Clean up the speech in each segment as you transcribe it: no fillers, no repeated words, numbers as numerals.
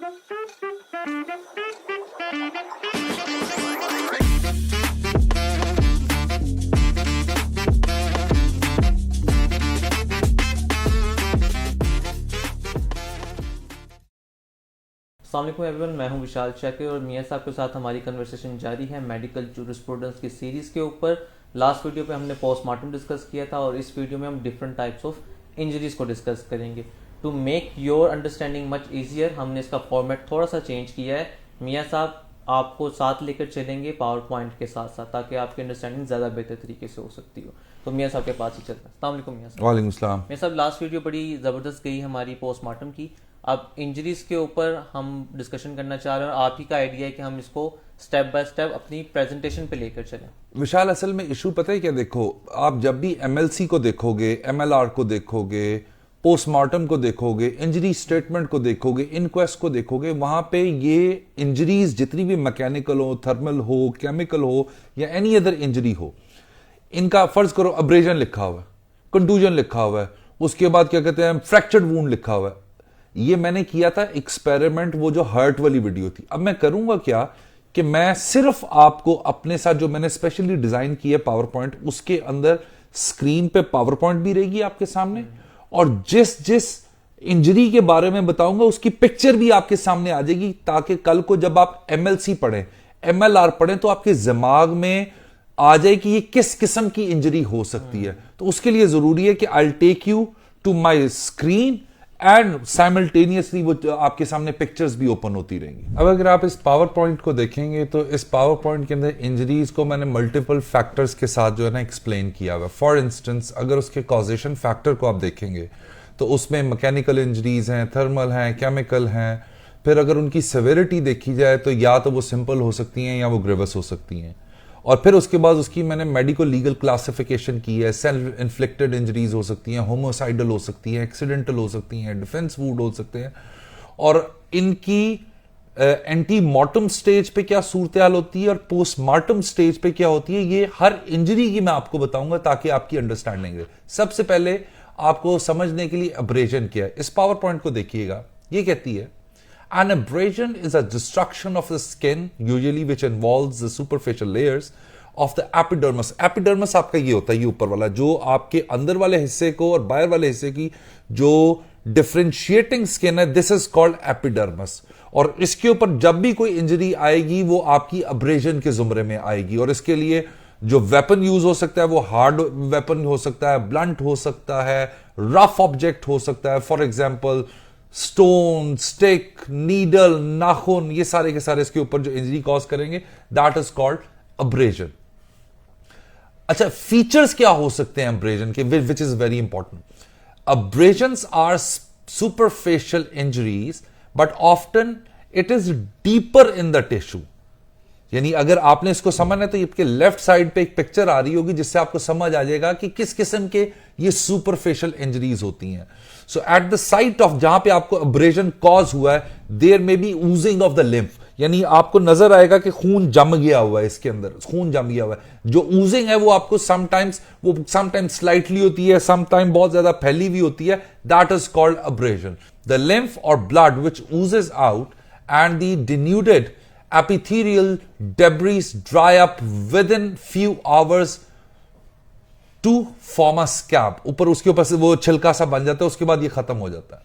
अस्सलाम वालेकुम एवरीवन, मैं हूं विशाल शाकिर और मियां साहब के साथ हमारी कन्वर्सेशन जारी है मेडिकल जूरिस्प्रूडेंस की सीरीज़ के ऊपर। लास्ट वीडियो पे हमने पोस्टमार्टम डिस्कस किया था और इस वीडियो में हम डिफरेंट टाइप्स ऑफ इंजरीज़ को डिस्कस करेंगे। To make your understanding much easier हमने इसका फॉर्मेट थोड़ा सा चेंज किया है। मियां साहब आपको साथ लेकर चलेंगे पावर पॉइंट के साथ साथ, ताकि आपकी अंडरस्टैंडिंग ज़्यादा बेहतर तरीके से हो सकती हो। तो मियां साहब के पास ही चलते हैं। अस्सलाम वालेकुम मियां साहब। वालेकुम सलाम। मियां साहब, लास्ट वीडियो बड़ी ज़बरदस्त गई हमारी पोस्टमार्टम की। अब इंजरीज के ऊपर हम डिस्कशन करना चाह रहे हैं और आप ही का आइडिया है कि हम इसको स्टेप बाय स्टेप अपनी प्रेजेंटेशन पे लेकर चलें। विशाल, असल में इशू पता है क्या? देखो, आप जब भी एमएलसी को देखोगे, एमएलआर को देखोगे, पोस्टमार्टम को देखोगे, इंजरी स्टेटमेंट को देखोगे, इनक्वेस्ट को देखोगे, वहां पे ये इंजरीज जितनी भी मैकेनिकल हो, थर्मल हो, केमिकल हो या एनी अदर इंजरी हो, इनका फर्ज करो अब्रेजन लिखा हुआ है, कंटूजन लिखा हुआ है, उसके बाद क्या कहते हैं फ्रैक्चर्ड वुंड लिखा हुआ है। ये मैंने किया था एक्सपेरिमेंट, वो जो हर्ट वाली वीडियो थी। अब मैं करूंगा क्या कि मैं सिर्फ आपको अपने साथ जो मैंने स्पेशली डिजाइन किया पावर पॉइंट, उसके अंदर स्क्रीन पे पावर पॉइंट भी रहेगी आपके सामने और जिस जिस इंजरी के बारे में बताऊंगा उसकी पिक्चर भी आपके सामने आ जाएगी, ताकि कल को जब आप एमएलसी पढ़ें, एमएलआर पढ़ें, तो आपके दिमाग में आ जाए कि ये किस किस्म की इंजरी हो सकती है। तो उसके लिए जरूरी है कि I take you to my screen and simultaneously वो आपके सामने पिक्चर्स भी ओपन होती रहेंगी। अब अगर आप इस पावर पॉइंट को देखेंगे तो इस पावर पॉइंट के अंदर इंजरीज को मैंने मल्टीपल फैक्टर्स के साथ जो है ना एक्सप्लेन किया हुआ। फॉर इंस्टेंस, अगर उसके कॉजेशन फैक्टर को आप देखेंगे तो उसमें मैकेनिकल इंजरीज हैं, थर्मल हैं, केमिकल हैं। फिर अगर उनकी सेवेरिटी देखी जाए तो या तो वो सिंपल हो सकती हैं या वो ग्रेवस हो सकती हैं। और फिर उसके बाद उसकी मैंने मेडिकल लीगल क्लासिफिकेशन की है। सेल्फ इन्फ्लिक्टेड इंजरीज हो सकती हैं, होमोसाइडल हो सकती हैं, एक्सीडेंटल हो सकती हैं, डिफेंस वुड हो सकते हैं। और इनकी एंटी मॉर्टम स्टेज पे क्या सूरत हाल होती है और पोस्टमार्टम स्टेज पे क्या होती है, ये हर इंजरी की मैं आपको बताऊंगा ताकि आपकी अंडरस्टैंडिंग रहे। सबसे पहले आपको समझने के लिए अब्रेजन क्या है, इस पावर पॉइंट को देखिएगा। ये कहती है an abrasion is a destruction of the skin usually which involves the superficial layers of the epidermis. epidermis आपका ये होता है, ये ऊपर वाला जो आपके अंदर वाले हिस्से को और बाहर वाले हिस्से की जो डिफरेंशिएटिंग स्किन है, दिस इज कॉल्ड एपिडर्मिस। और इसके ऊपर जब भी कोई इंजरी आएगी वो आपकी अब्रेजन के जुमरे में आएगी। और इसके लिए जो वेपन यूज हो सकता है वो हार्ड वेपन हो सकता है, ब्लंट हो सकता है, रफ ऑब्जेक्ट हो सकता है। For example stone, stick, needle, नाखून, ये सारे के सारे इसके ऊपर जो इंजरी कॉज करेंगे, दैट इज कॉल्ड अब्रेजन। अच्छा, फीचर्स क्या हो सकते हैं अब्रेजन के, which is very important. Abrasions are superficial injuries but often it is deeper in the tissue. यानी अगर आपने इसको समझना है तो ये लेफ्ट साइड पे एक पिक्चर आ रही होगी जिससे आपको समझ आ जाएगा कि किस किस्म के ये सुपरफिशियल इंजरीज होती हैं। So at the site of जहां पे आपको अब्रेजन कॉज हुआ है, there may be oozing of the lymph, यानी आपको नजर आएगा कि खून जम गया हुआ है, इसके अंदर खून जम गया हुआ है। जो ऊजिंग है वो आपको समटाइम्स स्लाइटली होती है, समटाइम बहुत ज्यादा फैली हुई होती है, that is called abrasion. The lymph और blood which oozes out and the denuded epithelial debris dry up within few hours to form a scab। ऊपर उसके ऊपर से वो छिलका सा बन जाता है, उसके बाद ये खत्म हो जाता है।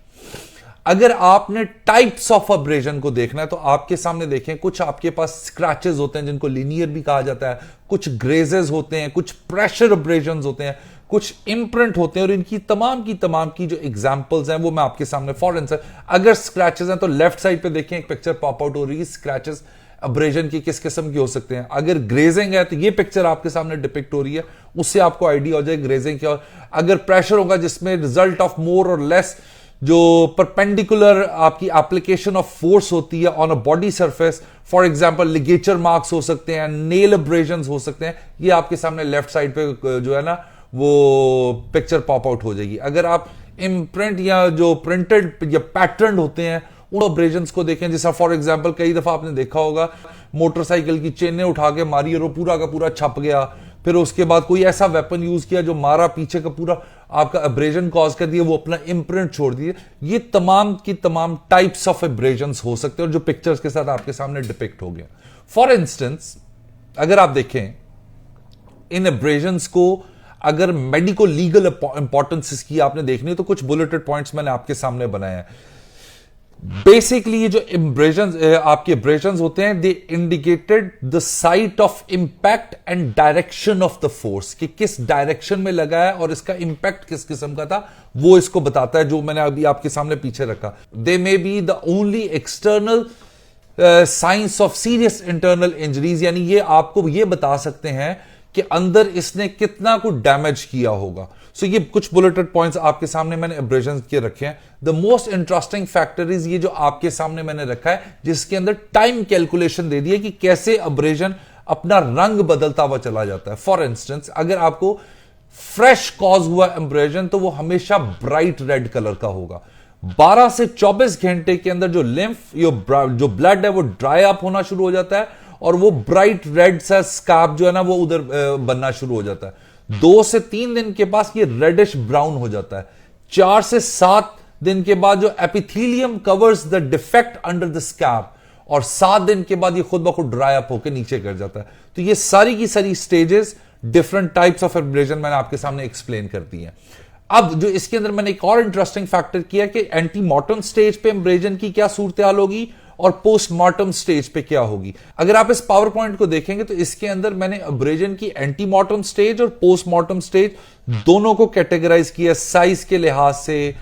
अगर आपने टाइप्स ऑफ अब्रेजन को देखना है तो आपके सामने देखें, कुछ आपके पास स्क्रैचेस होते हैं जिनको लीनियर भी कहा जाता है, कुछ ग्रेजेस होते हैं, कुछ प्रेशर अब्रेजन होते हैं, कुछ इम्प्रिंट होते हैं। और इनकी तमाम की जो एग्जांपल्स हैं वो मैं आपके सामने, फॉर इंस्टेंस अगर स्क्रैचेस हैं तो लेफ्ट साइड पे देखें एक पिक्चर पॉप आउट हो रही है, स्क्रैचेस अब्रेजन की किस किस्म की हो सकते हैं। अगर ग्रेजिंग है तो ये पिक्चर आपके सामने डिपिक्ट हो रही है, उससे आपको आइडिया हो जाए ग्रेजिंग क्या। अगर प्रेशर होगा जिसमें रिजल्ट ऑफ मोर और लेस जो परपेंडिकुलर आपकी एप्लीकेशन ऑफ फोर्स होती है on a body surface, for example ligature marks हो सकते हैं, नेल अब्रेजन हो सकते हैं, ये आपके सामने लेफ्ट साइड पे जो है ना वो पिक्चर पॉप आउट हो जाएगी। अगर आप इम्प्रिंट या जो प्रिंटेड या पैटर्न होते हैं उन अब्रेजन्स को देखें, जैसा फॉर एग्जांपल कई दफा आपने देखा होगा मोटरसाइकिल की चेनें उठा के मारी और वो पूरा का पूरा छप गया, फिर उसके बाद कोई ऐसा वेपन यूज किया जो मारा, पीछे का पूरा आपका अब्रेजन कॉज कर दिया, वो अपना इम्प्रिंट छोड़ दिए। ये तमाम की तमाम टाइप्स ऑफ अब्रेजन्स हो सकते हैं और जो पिक्चर्स के साथ आपके सामने डिपिक्ट हो गया। फॉर इंस्टेंस अगर आप देखें इन अब्रेजन्स को अगर मेडिको लीगल इंपॉर्टेंस की आपने देखनी है तो कुछ बुलेटेड पॉइंट्स मैंने आपके सामने बनाए हैं। बेसिकली ये जो एब्रेजन आपके एब्रेजन्स होते हैं they indicated the site of impact and direction of the force, कि किस डायरेक्शन में लगा है और इसका इंपैक्ट किस किस्म का था वो इसको बताता है, जो मैंने अभी आपके सामने पीछे रखा। They may be the only external signs of serious internal injuries, यानी ये आपको ये बता सकते हैं कि अंदर इसने कितना कुछ डैमेज किया होगा। सो ये कुछ बुलेटेड पॉइंट्स आपके सामने मैंने एब्रेजन के रखे हैं। The most interesting factor is ये जो आपके सामने मैंने रखा है, जिसके अंदर टाइम कैलकुलेशन दे दी है कि कैसे एब्रेजन अपना रंग बदलता हुआ चला जाता है। फॉर इंस्टेंस अगर आपको फ्रेश कॉज हुआ एब्रेजन तो वो हमेशा ब्राइट रेड कलर का होगा। 12 से 24 घंटे के अंदर जो लिम्फ जो ब्लड है वो ड्राई अप होना शुरू हो जाता है और वो ब्राइट रेड सा स्कार्प जो है ना वो उधर बनना शुरू हो जाता है। 2 से 3 दिन के पास ये रेडिश ब्राउन हो जाता है। 4 से 7 दिन के बाद जो epithelium covers the defect under the scab, और 7 दिन के बाद ये खुद ब खुद ड्राई अप होकर नीचे गिर जाता है। तो ये सारी की सारी stages different types of abrasion मैंने आपके सामने एक्सप्लेन कर दी है। अब जो इसके अंदर मैंने एक और इंटरेस्टिंग फैक्टर किया कि एंटीमॉर्टम स्टेज पे एब्रेजन की क्या सूरत हाल होगी और पोस्टमार्टम स्टेज पे क्या होगी। अगर आप इस पावर पॉइंट को देखेंगे तो इसके अंदर मैंने एब्रेजन की एंटीमॉर्टम स्टेज और पोस्टमार्टम स्टेज दोनों को कैटेगराइज किया साइज के लिहाज से,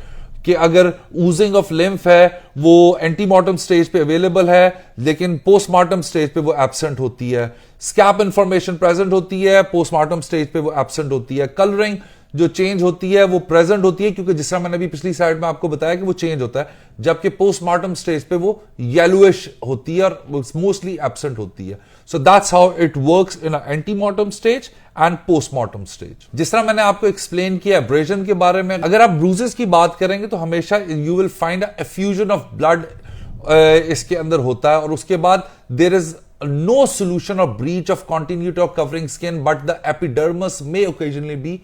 कि अगर ऊजिंग ऑफ लिम्फ है वो एंटीमॉर्टम स्टेज पे अवेलेबल है लेकिन पोस्टमार्टम स्टेज पे वो एब्सेंट होती है। स्कैप इंफॉर्मेशन प्रेजेंट होती है, पोस्टमार्टम स्टेज पे वो एब्सेंट होती है। कलरिंग जो चेंज होती है वो प्रेजेंट होती है, क्योंकि जिस तरह मैंने अभी पिछली स्लाइड में आपको बताया कि वो चेंज होता है, जबकि पोस्टमार्टम स्टेज पे वो येलोइश होती है और मोस्टली एब्सेंट होती है। सो that's how it works in antemortem stage and postmortem stage. जिस तरह मैंने आपको एक्सप्लेन किया एब्रेजन के बारे में, अगर आप ब्रूजेस की बात करेंगे तो हमेशा you will find a effusion of blood इसके अंदर होता है, और उसके बाद there is no solution or breach of continuity of covering skin, but the epidermis may occasionally be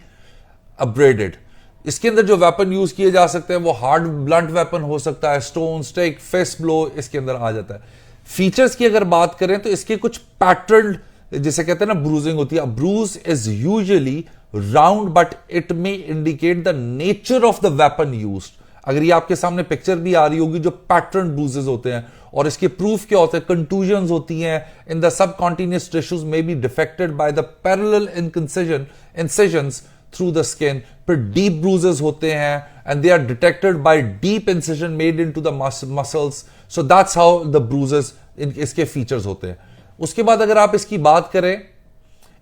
abraded. इसके अंदर जो वेपन यूज किए जा सकते हैं वो हार्ड ब्लंट वेपन हो सकता है, स्टोन, स्टिक, फिस्ट ब्लो इसके अंदर आ जाता है। फीचर्स की अगर बात करें तो इसके कुछ पैटर्न जिसे कहते हैं ना ब्रूजिंग होती है। Bruise is usually round but it may indicate the nature of the weapon used. अगर ये आपके सामने पिक्चर भी आ रही होगी जो पैटर्न ब्रूजेस होते हैं, और इसके प्रूफ क्या होते हैं, कंटूजन्स होती हैं in the subcutaneous tissues may be detected by the parallel incisions through the skin. फिर डीप ब्रूजेस होते हैं and they are detected by deep incision made into the muscles. So that's how the bruises इसके features होते हैं। उसके बाद अगर आप इसकी बात करें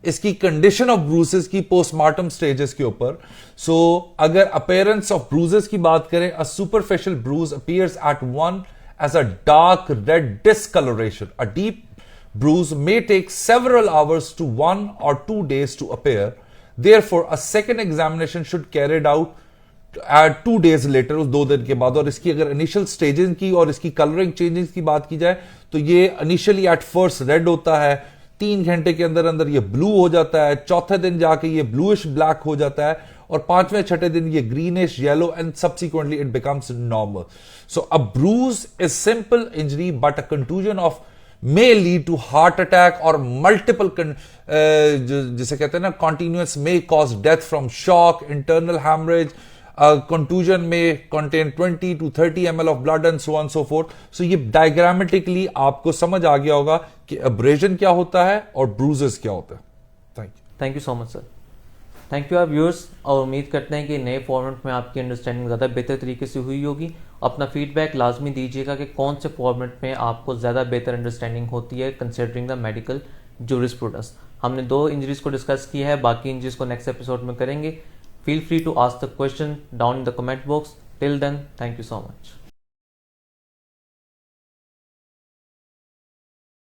इसकी कंडीशन ऑफ ब्रूसेस की पोस्टमार्टम स्टेजेस के ऊपर, सो अगर अपीयरेंस ऑफ ब्रूजेस की बात करें, a superficial bruise appears at one as a dark red discoloration. A deep bruise may take several hours to 1 or 2 days to appear. Therefore, a second examination should carried out at 2 days later, उस 2 दिन के बाद। और इसकी अगर initial stages की और इसकी कलरिंग चेंजेस की बात की जाए तो ये इनिशियली एट फर्स्ट रेड होता है, 3 घंटे के अंदर अंदर ये ब्लू हो जाता है, चौथे दिन जाके ये ब्लूइश ब्लैक हो जाता है, और 5वें छठे दिन ये greenish yellow, and subsequently it becomes normal. So a bruise is simple injury but a contusion of may lead to heart attack or multiple जिसे कहते हैं ना continuous may cause death from shock, internal hemorrhage, contusion may contain 20 to 30 ml of blood and so on so forth. So ये diagrammatically आपको समझ आ गया होगा कि abrasion क्या होता है और bruises क्या होता है। Thank you so much sir. Thank you आप व्यूअर्स, और उम्मीद करते हैं कि नए फॉर्मेट में आपकी अंडरस्टैंडिंग ज़्यादा बेहतर तरीके से हुई होगी। अपना फीडबैक लाजमी दीजिएगा कि कौन से फॉर्मेट में आपको ज़्यादा बेहतर अंडरस्टैंडिंग होती है कंसिडरिंग द मेडिकल जूरिस्प्रूडेंस। हमने 2 इंजरीज को डिस्कस किया है, बाकी इंजरीज को नेक्स्ट एपिसोड में करेंगे। Feel free to ask the question down in the comment box. Till then, thank you so much.